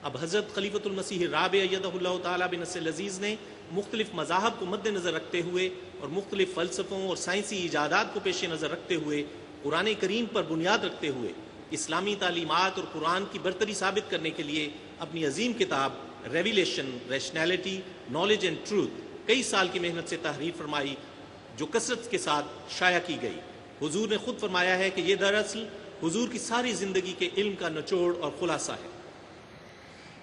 اب حضرت خلیفۃ المسیح الرابع ایدہ اللہ تعالیٰ بنص العزیز نے مختلف مذاہب کو مد نظر رکھتے ہوئے اور مختلف فلسفوں اور سائنسی ایجادات کو پیش نظر رکھتے ہوئے قرآن کریم پر بنیاد رکھتے ہوئے اسلامی تعلیمات اور قرآن کی برتری ثابت کرنے کے لیے اپنی عظیم کتاب ریویلیشن، ریشنیلٹی، نالج اینڈ ٹروتھ کئی سال کی محنت سے تحریر فرمائی، جو کثرت کے ساتھ شائع کی گئی۔ حضور نے خود فرمایا ہے کہ یہ دراصل حضور کی ساری زندگی کے علم کا نچوڑ اور خلاصہ ہے۔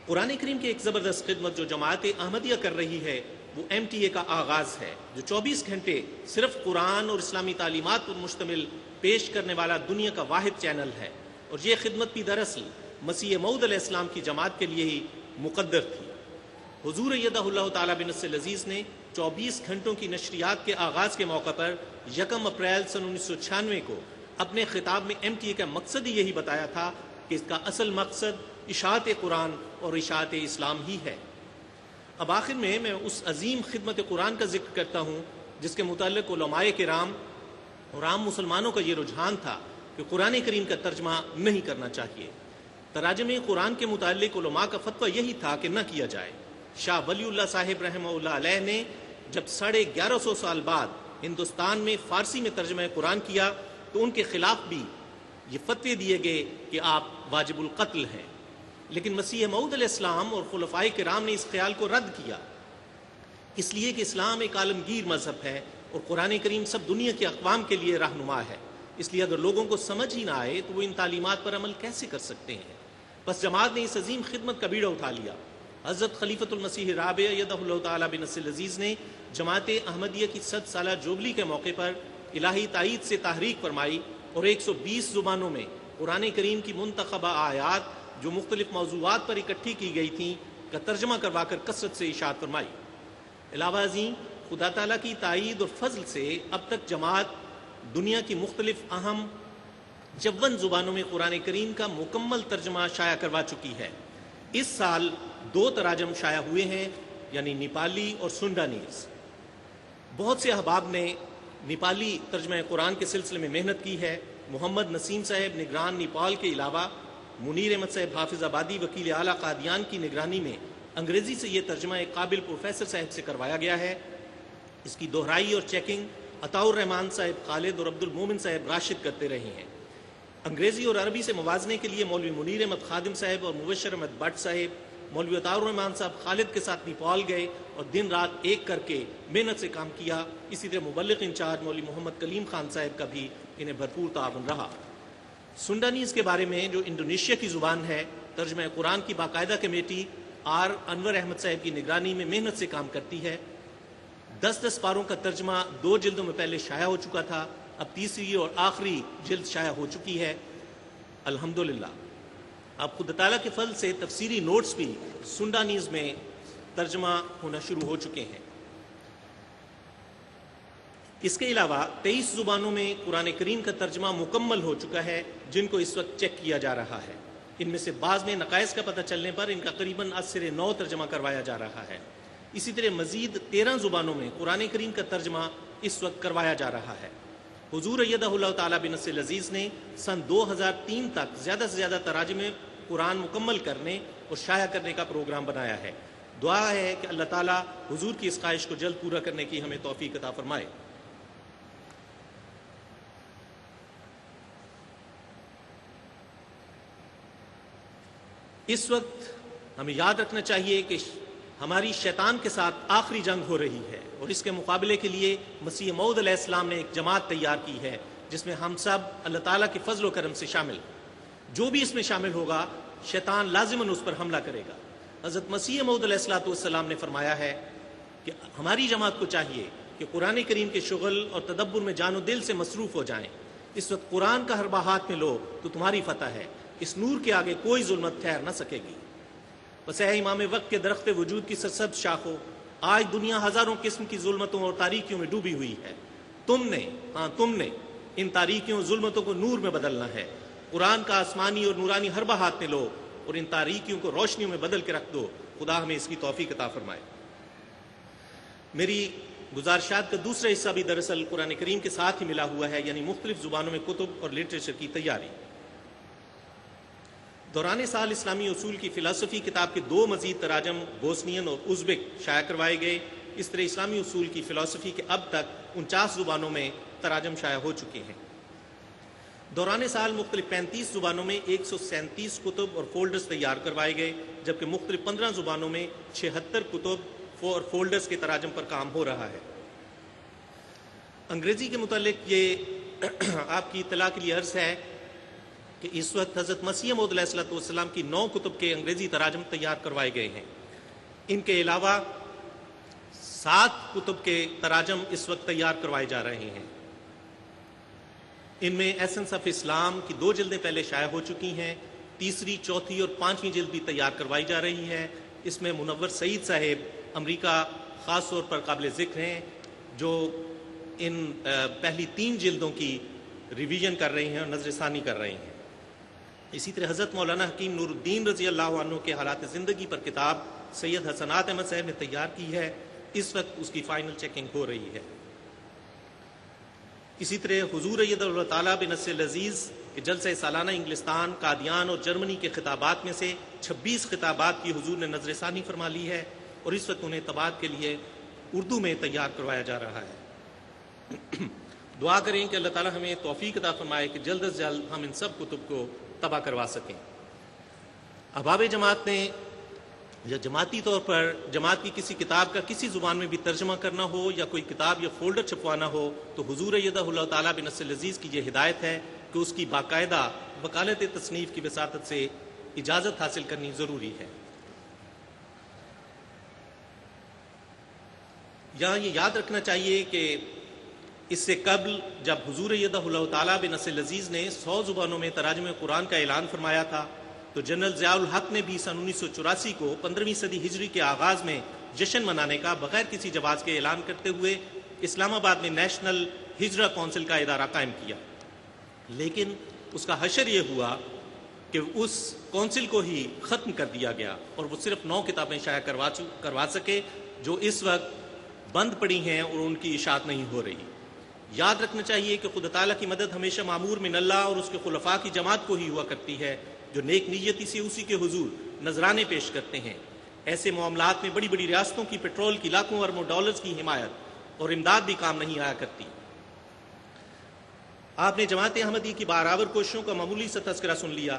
قرآن کریم کی ایک زبردست خدمت جو جماعت احمدیہ کر رہی ہے وہ MTA کا آغاز ہے، جو 24 گھنٹے صرف قرآن اور اسلامی تعلیمات پر مشتمل پیش کرنے والا دنیا کا واحد چینل ہے، اور یہ خدمت بھی دراصل مسیح موعود علیہ السلام کی جماعت کے لیے ہی مقدر تھی۔ حضور ایدہ اللہ تعالیٰ بنص العزیز نے 24 گھنٹوں کی نشریات کے آغاز کے موقع پر 1 اپریل سن 1996 کو اپنے خطاب میں MTA کا مقصد ہی یہی بتایا تھا کہ اس کا اصل مقصد اشاعت قرآن اور اشاعت اسلام ہی ہے۔ اب آخر میں اس عظیم خدمت قرآن کا ذکر کرتا ہوں جس کے متعلق علماء کرام اور عام مسلمانوں کا یہ رجحان تھا کہ قرآن کریم کا ترجمہ نہیں کرنا چاہیے۔ تراجم قرآن کے متعلق علماء کا فتویٰ یہی تھا کہ نہ کیا جائے۔ شاہ ولی اللہ صاحب رحمہ اللہ علیہ نے جب 1150 سال بعد ہندوستان میں فارسی میں ترجمہ قرآن کیا تو ان کے خلاف بھی یہ فتوے دیے گئے کہ آپ واجب القتل ہیں، لیکن مسیح موعود علیہ السلام اور خلفائے کرام نے اس خیال کو رد کیا، اس لیے کہ اسلام ایک عالمگیر مذہب ہے اور قرآن کریم سب دنیا کے اقوام کے لیے رہنما ہے، اس لیے اگر لوگوں کو سمجھ ہی نہ آئے تو وہ ان تعلیمات پر عمل کیسے کر سکتے ہیں۔ بس جماعت نے اس عظیم خدمت کا بیڑا اٹھا لیا۔ حضرت خلیفۃ المسیح الرابع ایدہ اللہ تعالیٰ بنص العزیز نے جماعت احمدیہ کی 100 سالہ جوبلی کے موقع پر الہی تائید سے تحریک فرمائی اور 120 زبانوں میں قرآن کریم کی منتخبہ آیات جو مختلف موضوعات پر اکٹھی کی گئی تھیں کا ترجمہ کروا کر کثرت سے اشاعت فرمائی۔ علاوہ ازیں خدا تعالیٰ کی تائید اور فضل سے اب تک جماعت دنیا کی مختلف اہم 54 زبانوں میں قرآن کریم کا مکمل ترجمہ شائع کروا چکی ہے۔ اس سال 2 تراجم شائع ہوئے ہیں، یعنی نیپالی اور سنڈانیز۔ بہت سے احباب نے نیپالی ترجمہ قرآن کے سلسلے میں محنت کی ہے۔ محمد نسیم صاحب نگران نیپال کے علاوہ منیر احمد صاحب حافظ آبادی وکیل اعلیٰ قادیان کی نگرانی میں انگریزی سے یہ ترجمہ ایک قابل پروفیسر صاحب سے کروایا گیا ہے۔ اس کی دہرائی اور چیکنگ عطاء الرحمان صاحب خالد اور عبد المومن صاحب راشد کرتے رہے ہیں۔ انگریزی اور عربی سے موازنے کے لیے مولوی منیر احمد خادم صاحب اور مبشر احمد بٹ صاحب مولوی عطاء الرحمان صاحب خالد کے ساتھ نیپال گئے اور دن رات ایک کر کے محنت سے کام کیا۔ اسی طرح مبلغ انچارج مولوی محمد کلیم خان صاحب کا بھی انہیں بھرپور تعاون رہا۔ سنڈانیز کے بارے میں جو انڈونیشیا کی زبان ہے، ترجمہ قرآن کی باقاعدہ کمیٹی انور احمد صاحب کی نگرانی میں محنت سے کام کرتی ہے۔ 10 پاروں کا ترجمہ 2 جلدوں میں پہلے شائع ہو چکا تھا، اب تیسری اور آخری جلد شائع ہو چکی ہے الحمدللہ۔ اب خدا تعالیٰ کے فضل سے تفسیری نوٹس بھی سنڈانیز میں ترجمہ ہونا شروع ہو چکے ہیں۔ اس کے علاوہ 23 زبانوں میں قرآن کریم کا ترجمہ مکمل ہو چکا ہے، جن کو اس وقت چیک کیا جا رہا ہے۔ ان میں سے بعض میں نقائص کا پتہ چلنے پر ان کا قریباً از سر نو ترجمہ کروایا جا رہا ہے۔ اسی طرح مزید 13 زبانوں میں قرآن کریم کا ترجمہ اس وقت کروایا جا رہا ہے۔ حضور ایدہ اللہ تعالیٰ بنص العزیز نے سن 2003 تک زیادہ سے زیادہ تراجم قرآن مکمل کرنے اور شائع کرنے کا پروگرام بنایا ہے۔ دعا ہے کہ اللہ تعالیٰ حضور کی اس خواہش کو جلد پورا کرنے کی ہمیں توفیق عطا فرمائے۔ اس وقت ہمیں یاد رکھنا چاہیے کہ ہماری شیطان کے ساتھ آخری جنگ ہو رہی ہے، اور اس کے مقابلے کے لیے مسیح موعود علیہ السلام نے ایک جماعت تیار کی ہے جس میں ہم سب اللہ تعالیٰ کے فضل و کرم سے شامل۔ جو بھی اس میں شامل ہوگا شیطان لازماً اس پر حملہ کرے گا۔ حضرت مسیح موعود علیہ السلام نے فرمایا ہے کہ ہماری جماعت کو چاہیے کہ قرآن کریم کے شغل اور تدبر میں جان و دل سے مصروف ہو جائیں۔ اس وقت قرآن کا ہر ہاتھ میں لو تو تمہاری فتح ہے، اس نور کے آگے کوئی ظلمت ٹھہر نہ سکے گی۔ بس اے امام وقت کے درخت وجود کی سرسبز شاخوں، آج دنیا ہزاروں قسم کی ظلمتوں اور تاریکیوں میں ڈوبی ہوئی ہے۔ تم نے ان تاریکیوں اور ظلمتوں کو نور میں بدلنا ہے۔ قرآن کا آسمانی اور نورانی ہر ہاتھ میں لو اور ان تاریکیوں کو روشنیوں میں بدل کے رکھ دو۔ خدا ہمیں اس کی توفیق عطا فرمائے۔ میری گزارشات کا دوسرا حصہ بھی دراصل قرآن کریم کے ساتھ ہی ملا ہوا ہے، یعنی مختلف زبانوں میں کتب اور لٹریچر کی تیاری۔ دوران سال اسلامی اصول کی فلسفی کتاب کے 2 مزید تراجم بوسنین اور ازبک شائع کروائے گئے۔ اس طرح اسلامی اصول کی فلسفی کے اب تک 49 زبانوں میں تراجم شائع ہو چکے ہیں۔ دوران سال مختلف 35 زبانوں میں 137 کتب اور فولڈرز تیار کروائے گئے، جبکہ مختلف 15 زبانوں میں 76 کتب اور فولڈرز کے تراجم پر کام ہو رہا ہے۔ انگریزی کے متعلق یہ آپ کی اطلاع کے لیے عرض ہے کہ اس وقت حضرت مسیح موعود علیہ الصلوۃ والسلام کی 9 کتب کے انگریزی تراجم تیار کروائے گئے ہیں۔ ان کے علاوہ 7 کتب کے تراجم اس وقت تیار کروائے جا رہے ہیں۔ ان میں ایسنس آف اسلام کی 2 جلدیں پہلے شائع ہو چکی ہیں، تیسری، چوتھی اور 5ویں جلد بھی تیار کروائی جا رہی ہے۔ اس میں منور سعید صاحب امریکہ خاص طور پر قابل ذکر ہیں، جو ان پہلی 3 جلدوں کی ریویژن کر رہے ہیں اور نظر ثانی کر رہے ہیں۔ اسی طرح حضرت مولانا حکیم نور الدین رضی اللہ عنہ کے حالات زندگی پر کتاب سید حسنات احمد صاحب نے تیار کی ہے، اس وقت اس کی فائنل چیکنگ ہو رہی ہے۔ اسی طرح حضور ایدہ اللہ تعالیٰ بنص العزیز کے جلسہ سالانہ انگلستان، قادیان اور جرمنی کے خطابات میں سے 26 خطابات کی حضور نے نظر ثانی فرما لی ہے، اور اس وقت انہیں طباعت کے لیے اردو میں تیار کروایا جا رہا ہے۔ دعا کریں کہ اللہ تعالیٰ ہمیں توفیق عطا فرمائے کہ جلد از جلد ہم ان سب کتب کو طبع کروا سکیں۔ احباب جماعت نے یا جماعتی طور پر جماعت کی کسی کتاب کا کسی زبان میں بھی ترجمہ کرنا ہو یا کوئی کتاب یا فولڈر چھپوانا ہو تو حضور ایدہ اللہ تعالیٰ بنص العزیز کی یہ ہدایت ہے کہ اس کی باقاعدہ وکالت تصنیف کی وساطت سے اجازت حاصل کرنی ضروری ہے۔ یہاں یہ یاد رکھنا چاہیے کہ اس سے قبل جب حضور ایدہ اللہ تعالیٰ بنص العزیز نے 100 زبانوں میں تراجم قرآن کا اعلان فرمایا تھا، تو جنرل ضیاء الحق نے بھی سن 1984 کو 15ویں صدی ہجری کے آغاز میں جشن منانے کا بغیر کسی جواز کے اعلان کرتے ہوئے اسلام آباد میں نیشنل ہجرہ کونسل کا ادارہ قائم کیا، لیکن اس کا حشر یہ ہوا کہ اس کونسل کو ہی ختم کر دیا گیا اور وہ صرف 9 کتابیں شائع کروا سکے جو اس وقت بند پڑی ہیں اور ان کی اشاعت نہیں ہو رہی۔ یاد رکھنا چاہیے کہ خدا تعالیٰ کی مدد ہمیشہ معمور من اللہ اور اس کے خلفاء کی جماعت کو ہی ہوا کرتی ہے، جو نیک نیتی سے اسی کے حضور نذرانے پیش کرتے ہیں۔ ایسے معاملات میں بڑی بڑی ریاستوں کی پیٹرول کی لاکھوں اربوں ڈالرز کی حمایت اور امداد بھی کام نہیں آیا کرتی۔ آپ نے جماعت احمدی کی برابر کوششوں کا معمولی سا تذکرہ سن لیا۔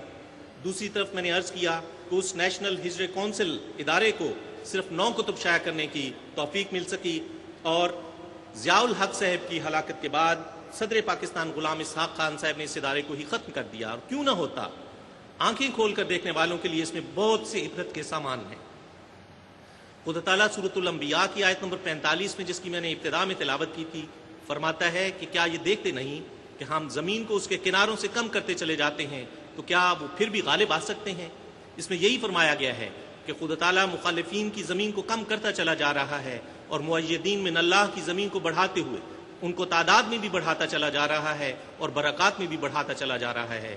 دوسری طرف میں نے عرض کیا کہ اس نیشنل ہجرہ کونسل ادارے کو صرف 9 کتب شائع کرنے کی توفیق مل سکی، اور ضیاء الحق صاحب کی ہلاکت کے بعد صدر پاکستان غلام اسحاق خان صاحب نے اس ادارے کو ہی ختم کر دیا، اور کیوں نہ ہوتا۔ آنکھیں کھول کر دیکھنے والوں کے لیے اس میں بہت سے عبرت کے سامان ہیں۔ خدا تعالیٰ سورۃ الانبیاء کی آیت نمبر 45 میں، جس کی میں نے ابتدا میں تلاوت کی تھی، فرماتا ہے کہ کیا یہ دیکھتے نہیں کہ ہم زمین کو اس کے کناروں سے کم کرتے چلے جاتے ہیں، تو کیا وہ پھر بھی غالب آ سکتے ہیں؟ اس میں یہی فرمایا گیا ہے کہ خدا تعالیٰ مخالفین کی زمین کو کم کرتا چلا جا رہا ہے، اور مؤیدین من اللہ کی زمین کو بڑھاتے ہوئے ان کو تعداد میں بھی بڑھاتا چلا جا رہا ہے اور برکات میں بھی بڑھاتا چلا جا رہا ہے۔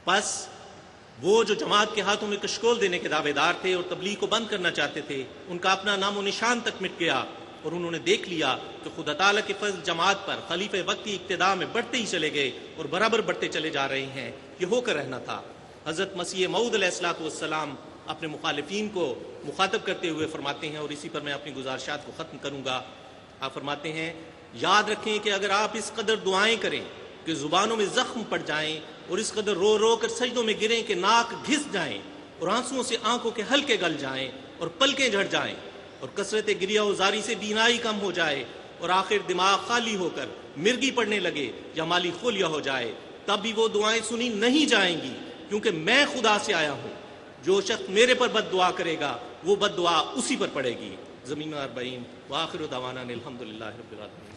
بس وہ جو جماعت کے ہاتھوں میں کشکول دینے کے دعوے دار تھے اور تبلیغ کو بند کرنا چاہتے تھے، ان کا اپنا نام و نشان تک مٹ گیا، اور انہوں نے دیکھ لیا کہ خدا تعالیٰ کے فضل جماعت پر خلیفہ وقت کی اقتداء میں بڑھتے ہی چلے گئے اور برابر بڑھتے چلے جا رہے ہیں۔ یہ ہو کر رہنا تھا۔ حضرت مسیح موعود علیہ الصلوۃ والسلام اپنے مخالفین کو مخاطب کرتے ہوئے فرماتے ہیں، اور اسی پر میں اپنی گزارشات کو ختم کروں گا۔ آپ فرماتے ہیں، یاد رکھیں کہ اگر آپ اس قدر دعائیں کریں کہ زبانوں میں زخم پڑ جائیں، اور اس قدر رو رو کر سجدوں میں گریں کہ ناک گھس جائیں، اور آنسوؤں سے آنکھوں کے حلقے گل جائیں، اور پلکیں جھڑ جائیں، اور کثرت گریہ و زاری سے بینائی کم ہو جائے، اور آخر دماغ خالی ہو کر مرگی پڑنے لگے یا مالی خلیہ ہو جائے، تب بھی وہ دعائیں سنی نہیں جائیں گی، کیونکہ میں خدا سے آیا ہوں۔ جو شخص میرے پر بد دعا کرے گا وہ بد دعا اسی پر پڑے گی۔ زمین 40 وآخر دعوانا الحمدللہ رب العالمین۔